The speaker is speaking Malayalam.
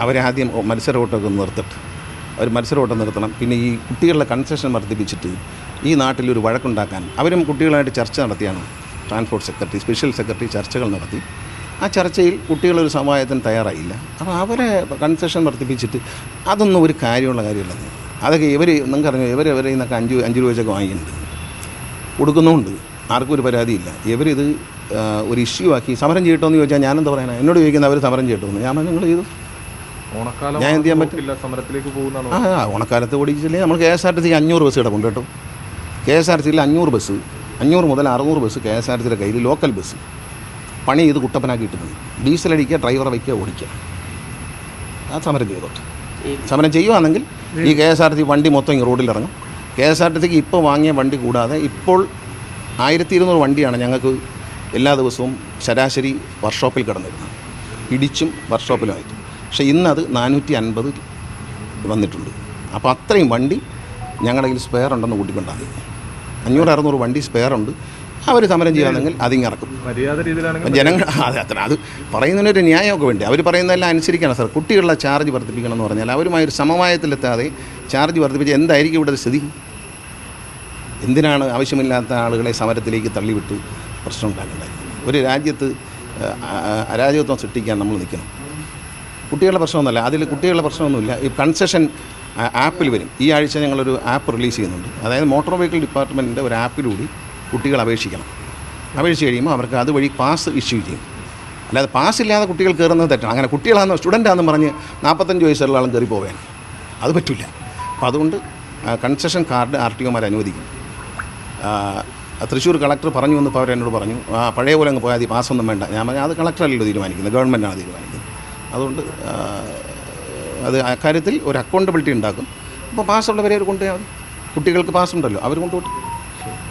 അവരാദ്യം മത്സരവോട്ടൊക്കെ നിർത്തിട്ട് അവർ മത്സരവോട്ടം നിർത്തണം. പിന്നെ ഈ കുട്ടികളുടെ കൺസെഷൻ വർദ്ധിപ്പിച്ചിട്ട് ഈ നാട്ടിലൊരു വഴക്കുണ്ടാക്കാൻ അവരും കുട്ടികളായിട്ട് ചർച്ച നടത്തിയാണ്. ട്രാൻസ്പോർട്ട് സെക്രട്ടറി, സ്പെഷ്യൽ സെക്രട്ടറി ചർച്ചകൾ നടത്തി. ആ ചർച്ചയിൽ കുട്ടികളൊരു സമവായത്തിന് തയ്യാറായില്ല. അപ്പോൾ അവരെ കൺസെഷൻ വർദ്ധിപ്പിച്ചിട്ട് അതൊന്നും ഒരു കാര്യമുള്ള കാര്യമല്ലെന്ന്. അതൊക്കെ നിങ്ങൾക്കറിയാം, ഇവരെ നിന്നൊക്കെ 5 രൂപ വെച്ചൊക്കെ വാങ്ങിയിട്ടുണ്ട്, കൊടുക്കുന്നുമുണ്ട്. ആർക്കും ഒരു പരാതിയില്ല. ഇവരിത് ഒരു ഇഷ്യൂ ആക്കി സമരം ചെയ്യട്ടോ എന്ന് ചോദിച്ചാൽ ഞാനെന്താ പറയാനാണ്? എന്നോട് ചോദിക്കുന്നത് അവർ സമരം ചെയ്യട്ടോ. ഞാൻ നിങ്ങൾ ചെയ്തു, ഞാൻ എന്ത് ചെയ്യാൻ പറ്റില്ല. സമരത്തിലേക്ക് പോകുന്നതാണ്. ഓണക്കാലത്ത് ഓടിച്ചില്ലേ നമ്മൾ KSRTC 500 ബസ് കിടപ്പുണ്ട് കേട്ടോ. KSRTCയിൽ 500 ബസ്, 500 മുതൽ 600 ബസ് KSRTCയുടെ കയ്യിൽ ലോക്കൽ ബസ് പണി ചെയ്ത് കുട്ടപ്പനാക്കിയിട്ടുണ്ട്. ഡീസൽ അടിക്കുക, ഡ്രൈവറെ വയ്ക്കുക, ഓടിക്കുക. ആ സമരം ചെയ്തോട്ടെ. സമരം ചെയ്യുകയാണെങ്കിൽ ഈ KSRTC വണ്ടി മൊത്തം ഈ റോഡിലിറങ്ങും. KSRTCക്ക് ഇപ്പോൾ വാങ്ങിയ വണ്ടി കൂടാതെ ഇപ്പോൾ 1200 വണ്ടിയാണ് ഞങ്ങൾക്ക് എല്ലാ ദിവസവും ശരാശരി വർക്ക്ഷോപ്പിൽ കിടന്നിരുന്നത്, ഇടിച്ചും വർക്ക്ഷോപ്പിലുമായിട്ട്. പക്ഷേ ഇന്നത് 450 വന്നിട്ടുണ്ട്. അപ്പോൾ അത്രയും വണ്ടി ഞങ്ങളുടെ കയ്യിൽ സ്പെയർ ഉണ്ടെന്ന് കൂട്ടിക്കൊണ്ടാൽ 500-600 വണ്ടി സ്പെയർ ഉണ്ട്. അവർ സമരം ചെയ്യുകയാണെങ്കിൽ അതിങ്ങിറക്കും. ജനങ്ങൾ അത് പറയുന്നതിനൊരു ന്യായമൊക്കെ വേണ്ടി അവർ പറയുന്നതെല്ലാം അനുസരിക്കണം സാർ. കുട്ടികളുടെ ചാർജ് വർദ്ധിപ്പിക്കണം എന്ന് പറഞ്ഞാൽ അവരുമായൊരു സമവായത്തിലെത്താതെ ചാർജ് വർദ്ധിപ്പിച്ച് എന്തായിരിക്കും ഇവിടെ സ്ഥിതി? എന്തിനാണ് ആവശ്യമില്ലാത്ത ആളുകളെ സമരത്തിലേക്ക് തള്ളിവിട്ട് പ്രശ്നം ഉണ്ടാക്കേണ്ടത്? ഒരു രാജ്യത്ത് അരാജകത്വം സൃഷ്ടിക്കാൻ നമ്മൾ നിൽക്കണം. കുട്ടികളുടെ പ്രശ്നമൊന്നുമല്ല, അതിൽ കുട്ടികളുടെ പ്രശ്നമൊന്നുമില്ല. ഈ കൺസെഷൻ ആപ്പിൽ വരും. ഈ ആഴ്ച ഞങ്ങളൊരു ആപ്പ് റിലീസ് ചെയ്യുന്നുണ്ട്. അതായത് മോട്ടോർ വെഹിക്കിൾ ഡിപ്പാർട്ട്മെൻറ്റിൻ്റെ ഒരു ആപ്പിലൂടെ കുട്ടികൾ അപേക്ഷിക്കണം. അപേക്ഷിച്ച് കഴിയുമ്പോൾ അവർക്ക് അതുവഴി പാസ് ഇഷ്യൂ ചെയ്യും. അല്ലാതെ പാസ്സില്ലാതെ കുട്ടികൾ കയറുന്നത് തെറ്റാണ്. അങ്ങനെ കുട്ടികളാണെന്ന് സ്റ്റുഡൻ്റാണെന്ന് പറഞ്ഞ് 45 വയസ്സുള്ള ആളും കയറി പോകാൻ അത് പറ്റില്ല. അപ്പോൾ അതുകൊണ്ട് കൺസെഷൻ കാർഡ് RTOമാർ അനുവദിക്കും. തൃശ്ശൂർ കളക്ടർ പറഞ്ഞു വന്നപ്പോൾ അവരെന്നോട് പറഞ്ഞു, പഴയ പോലെ അങ്ങ് പോയാൽ മതി, പാസ്സൊന്നും വേണ്ട. ഞാൻ പറഞ്ഞു അത് കളക്ടറല്ലല്ലോ തീരുമാനിക്കുന്നത്, ഗവൺമെൻറ്റാണ് തീരുമാനിക്കുന്നത്. അതുകൊണ്ട് അത് അക്കാര്യത്തിൽ ഒരു അക്കൗണ്ടബിലിറ്റി ഉണ്ടാക്കും. അപ്പോൾ പാസ്സുള്ളവരെ അവർ കൊണ്ടുപോയാൽ മതി. കുട്ടികൾക്ക് പാസ്സുണ്ടല്ലോ, അവർ കൊണ്ടുപോട്ടെ.